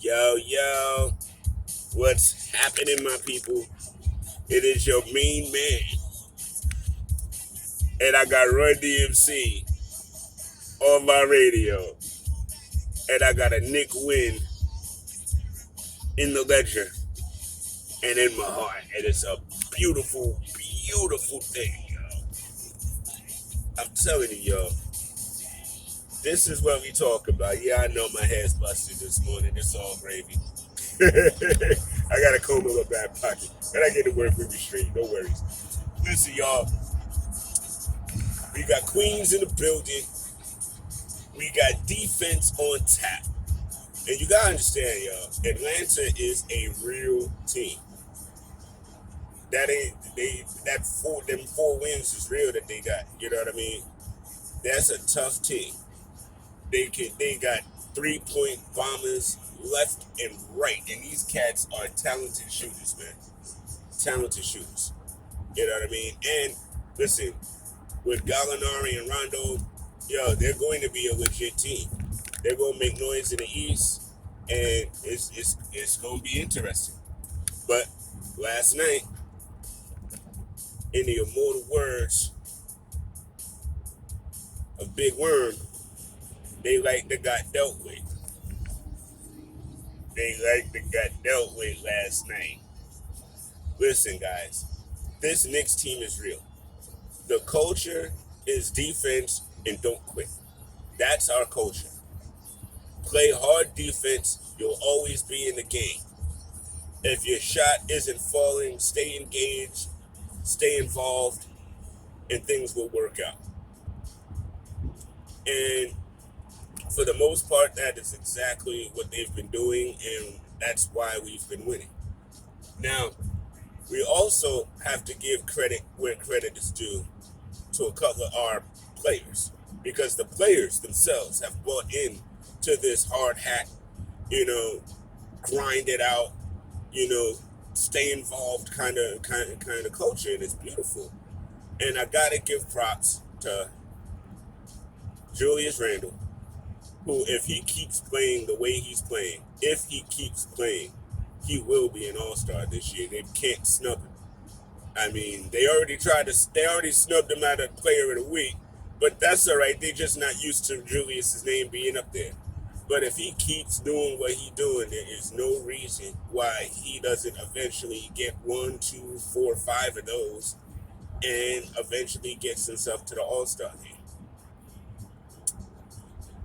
Yo, yo, what's happening, my people? It is your main man, and I got Run DMC on my radio, and I got a Nick win in the ledger and in my heart, and it's a beautiful, beautiful thing, yo. I'm telling you, yo, this is what we talk about. Yeah, I know my hair's busted this morning. It's all gravy. I got a comb in my back pocket, and I get to work with me straight. No worries. Listen, y'all. We got Queens in the building. We got defense on tap. And you gotta understand, y'all, Atlanta is a real team. That ain't them four wins is real that they got. You know what I mean? That's a tough team. They got 3-point bombers left and right. And these cats are talented shooters, man. Talented shooters. You know what I mean? And listen, with Gallinari and Rondo, yo, they're going to be a legit team. They're going to make noise in the East, and it's going to be interesting. But last night, in the immortal words of Big Worm, they got dealt with. They got dealt with last night. Listen, guys, this Knicks team is real. The culture is defense and don't quit. That's our culture. Play hard defense, you'll always be in the game. If your shot isn't falling, stay engaged, stay involved, and things will work out. And for the most part, that is exactly what they've been doing, and that's why we've been winning. Now, we also have to give credit where credit is due to a couple of our players, because the players themselves have bought in to this hard hat, grind it out, stay involved kind of culture, and it's beautiful. And I gotta give props to Julius Randle, who, if he keeps playing the way he's playing, he will be an all-star this year. They can't snub him. I mean, they already snubbed him out of Player of the Week, but that's all right. They're just not used to Julius's name being up there. But if he keeps doing what he's doing, there is no reason why he doesn't eventually get 1, 2, 4, 5 of those, and eventually gets himself to the All-Star game.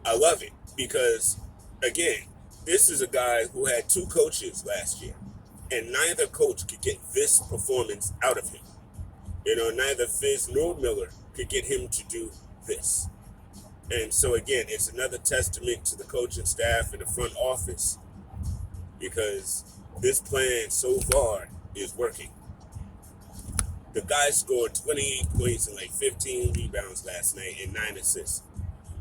I love it because, again, this is a guy who had 2 coaches last year, and neither coach could get this performance out of him. Neither Fizz nor Miller could get him to do this. And so, again, it's another testament to the coaching staff and the front office, because this plan so far is working. The guy scored 28 points and 15 rebounds last night and 9 assists.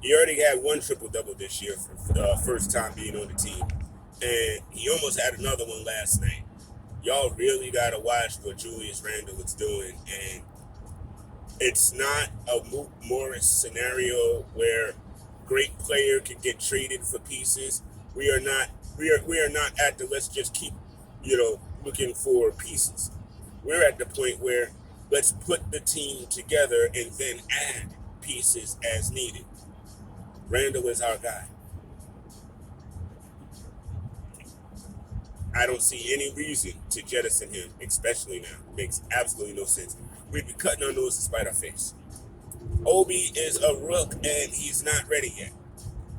He already had 1 triple-double this year for the first time being on the team. And he almost had another one last night. Y'all really got to watch what Julius Randle is doing. And it's not a Moot Morris scenario where great player can get traded for pieces. We are not at the let's just keep, looking for pieces. We're at the point where let's put the team together and then add pieces as needed. Randle is our guy. I don't see any reason to jettison him, especially now. It makes absolutely no sense. We'd be cutting our nose to spite our face. Obi is a rook, and he's not ready yet.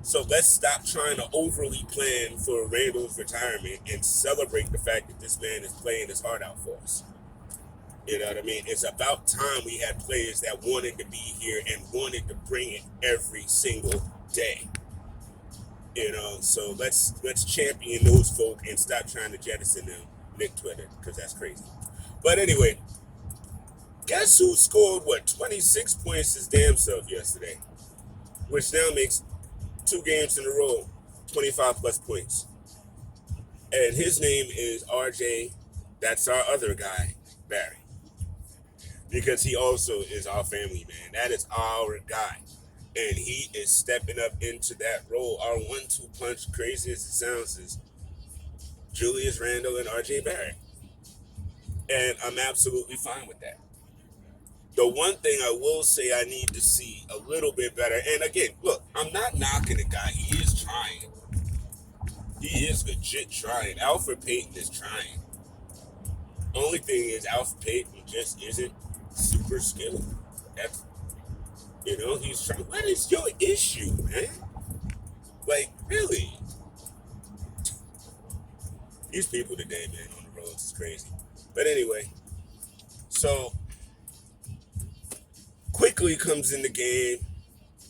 So let's stop trying to overly plan for Randle's retirement and celebrate the fact that this man is playing his heart out for us. You know what I mean? It's about time we had players that wanted to be here and wanted to bring it every single day. So let's champion those folk and stop trying to jettison them, Nick Twitter, because that's crazy. But anyway, guess who scored 26 points his damn self yesterday, which now makes 2 games in a row 25 plus points. And his name is RJ. That's our other guy, Barry, because he also is our family man. That is our guy. And he is stepping up into that role. Our 1-2 punch, crazy as it sounds, is Julius Randle and RJ Barrett. And I'm absolutely fine with that. The one thing I will say I need to see a little bit better, and again, look, I'm not knocking the guy. He is trying. He is legit trying. Alfred Payton is trying. Only thing is, Alfred Payton just isn't super skilled. That's, he's trying. What is your issue, man? Like, really? These people today, man, on the roads is crazy. But anyway, so Quickly comes in the game,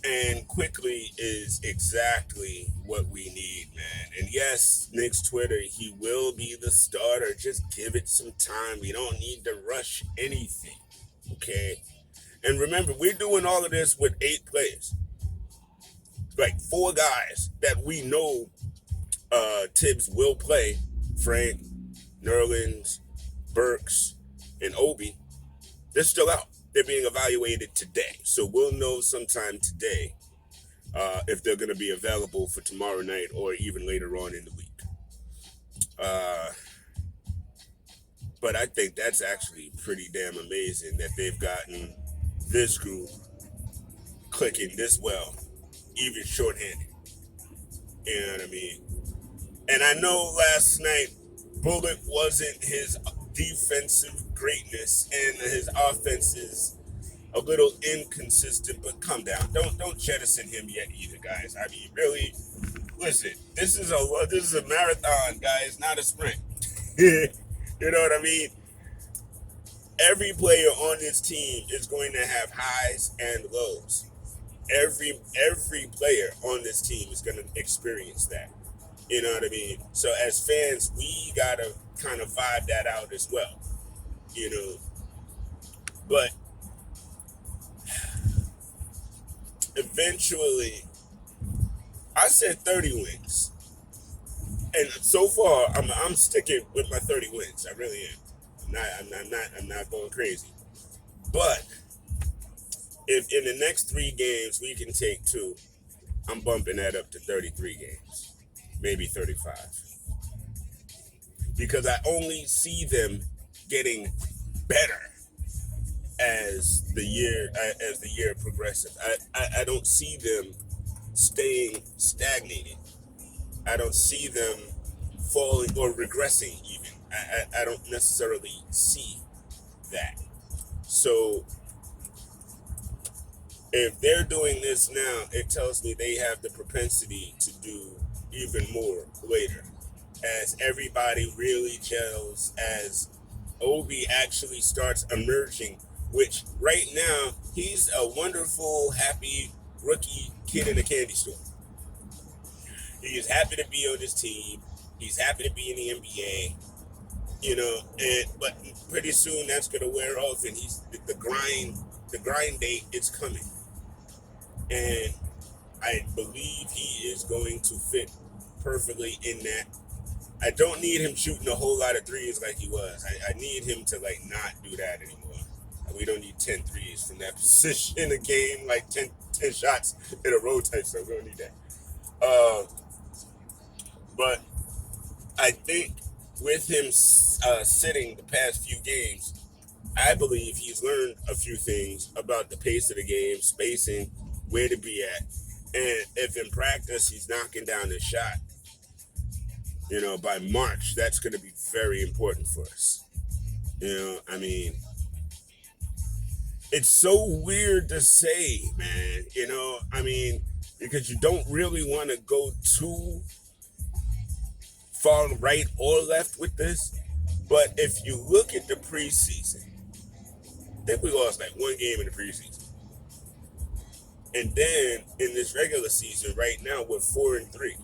and Quickly is exactly what we need, man. And yes, Knicks Twitter, he will be the starter. Just give it some time. We don't need to rush anything, okay? And remember, we're doing all of this with 8 players. Like 4 guys that we know Thibs will play. Frank, Nerlens, Burks, and Obi. They're still out. They're being evaluated today. So we'll know sometime today if they're going to be available for tomorrow night or even later on in the week. But I think that's actually pretty damn amazing that they've gotten this group clicking this well, even shorthanded. You know what I mean? And I know last night, Bullock wasn't his defensive greatness and his offense is a little inconsistent, but come down. Don't jettison him yet either, guys. I mean, really, listen, this is a marathon, guys, not a sprint. You know what I mean? Every player on this team is going to have highs and lows. Every player on this team is going to experience that. You know what I mean? So as fans, we gotta kind of vibe that out as well. But eventually, I said 30 wins, and so far I'm sticking with my 30 wins. I really am. I'm not going crazy. But if in the next 3 games we can take 2, I'm bumping that up to 33 games, maybe 35, because I only see them getting better as the year progresses. I don't see them staying stagnated. I don't see them falling or regressing even. I don't necessarily see that. So if they're doing this now, it tells me they have the propensity to do even more later, as everybody really gels, as Obi actually starts emerging, which right now, he's a wonderful, happy rookie kid in a candy store. He is happy to be on this team. He's happy to be in the NBA. But pretty soon that's gonna wear off, and the grind date is coming. And I believe he is going to fit perfectly in that. I don't need him shooting a whole lot of threes like he was. I need him to not do that anymore. We don't need 10 threes from that position in a game, like 10 shots in a row type stuff. We don't need that. But I think with him sitting the past few games, I believe he's learned a few things about the pace of the game, spacing, where to be at. And if in practice he's knocking down his shot, by March, that's going to be very important for us. It's so weird to say, man, because you don't really want to go too far right or left with this. But if you look at the preseason, I think we lost 1 game in the preseason. And then in this regular season right now, we're 4-3.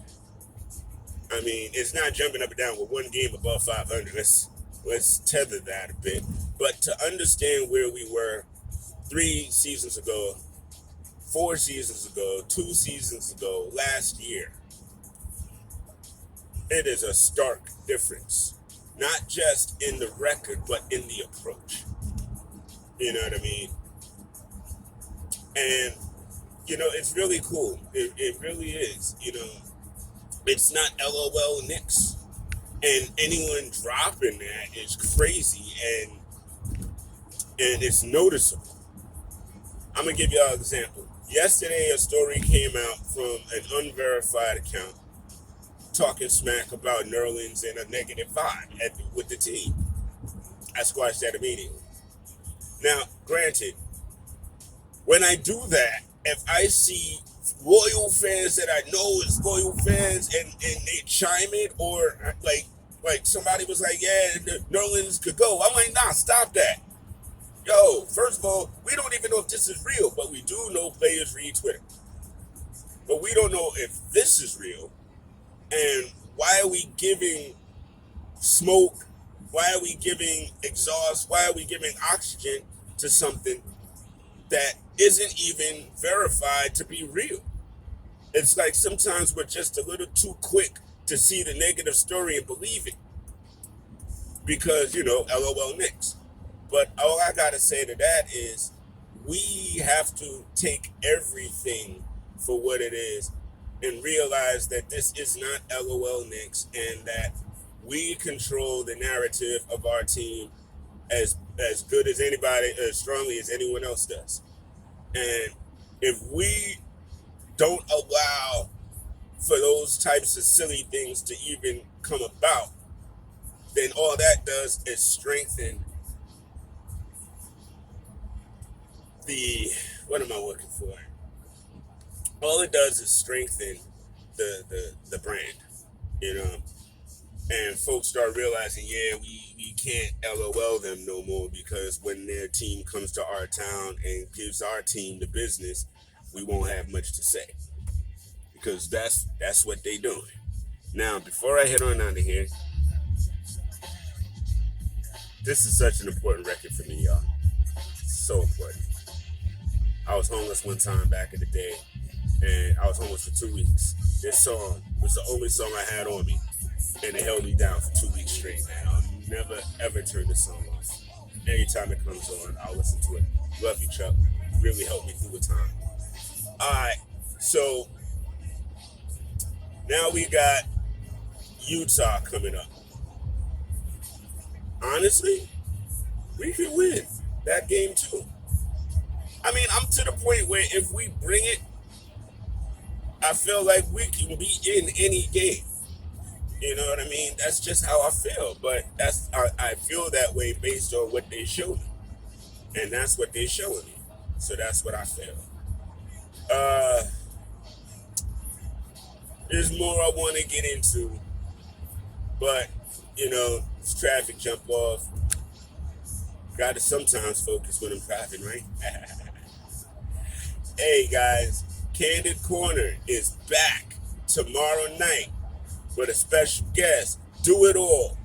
It's not jumping up and down with 1 game above 500. Let's tether that a bit. But to understand where we were 3 seasons ago, 4 seasons ago, 2 seasons ago, last year, it is a stark difference. Not just in the record, but in the approach. You know what I mean? And, it's really cool. It really is. It's not LOL Knicks. And anyone dropping that is crazy, and it's noticeable. I'm gonna give y'all an example. Yesterday, a story came out from an unverified account talking smack about Nerlens and a negative vibe with the team. I squashed that immediately. Now, granted, when I do that, if I see loyal fans that I know is loyal fans and they chime in, or like somebody was like, yeah, Nerlens could go, I'm like, nah, stop that. Yo, first of all, we don't even know if this is real, but we do know players read Twitter. But we don't know if this is real. And why are we giving smoke? Why are we giving exhaust? Why are we giving oxygen to something that isn't even verified to be real? It's like sometimes we're just a little too quick to see the negative story and believe it. Because, LOL Knicks. But all I gotta say to that is we have to take everything for what it is and realize that this is not LOL Knicks, and that we control the narrative of our team as good as anybody, as strongly as anyone else does. And if we don't allow for those types of silly things to even come about, then all that does is strengthen what am I looking for? All it does is strengthen the brand, and folks start realizing, yeah, we can't LOL them no more, because when their team comes to our town and gives our team the business, we won't have much to say, because that's what they doing. Now, before I head on out of here, this is such an important record for me, y'all. So important. I was homeless one time back in the day, and I was homeless for 2 weeks. This song was the only song I had on me, and it held me down for 2 weeks straight, man. I'll never, ever turn this song off. Anytime it comes on, I'll listen to it. Love you, Chuck. Really helped me through the time. All right, so now we got Utah coming up. Honestly, we could win that game too. I mean, I'm to the point where if we bring it, I feel like we can be in any game. You know what I mean? That's just how I feel. But I feel that way based on what they showed me. And that's what they're showing me. So that's what I feel. There's more I want to get into. But, it's traffic jump off. Got to sometimes focus when I'm driving, right? Hey, guys. Candid Corner is back tomorrow night with a special guest. Do It All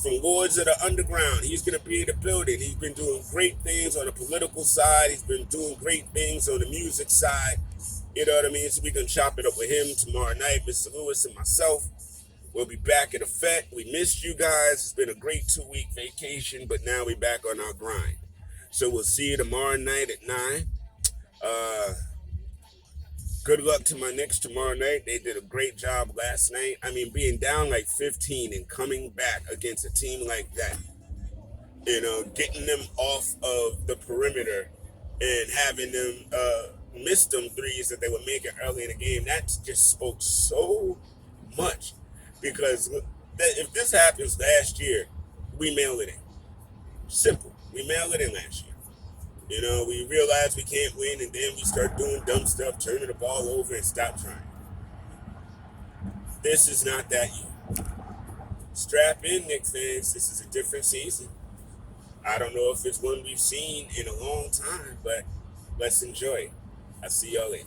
from Lords of the Underground. He's going to be in the building. He's been doing great things on the political side. He's been doing great things on the music side. You know what I mean? So we're going to chop it up with him tomorrow night. Mr. Lewis and myself will be back at effect. We missed you guys. It's been a great 2-week vacation, but now we're back on our grind. So we'll see you tomorrow night at 9. Good luck to my Knicks tomorrow night. They did a great job last night. I mean, being down like 15 and coming back against a team like that, getting them off of the perimeter and having them miss them threes that they were making early in the game, that just spoke so much. Because if this happens last year, we mail it in. Simple. We mail it in last year. We realize we can't win, and then we start doing dumb stuff, turning the ball over and stop trying. This is not that year. Strap in, Knicks fans. This is a different season. I don't know if it's one we've seen in a long time, but let's enjoy it. I'll see y'all later.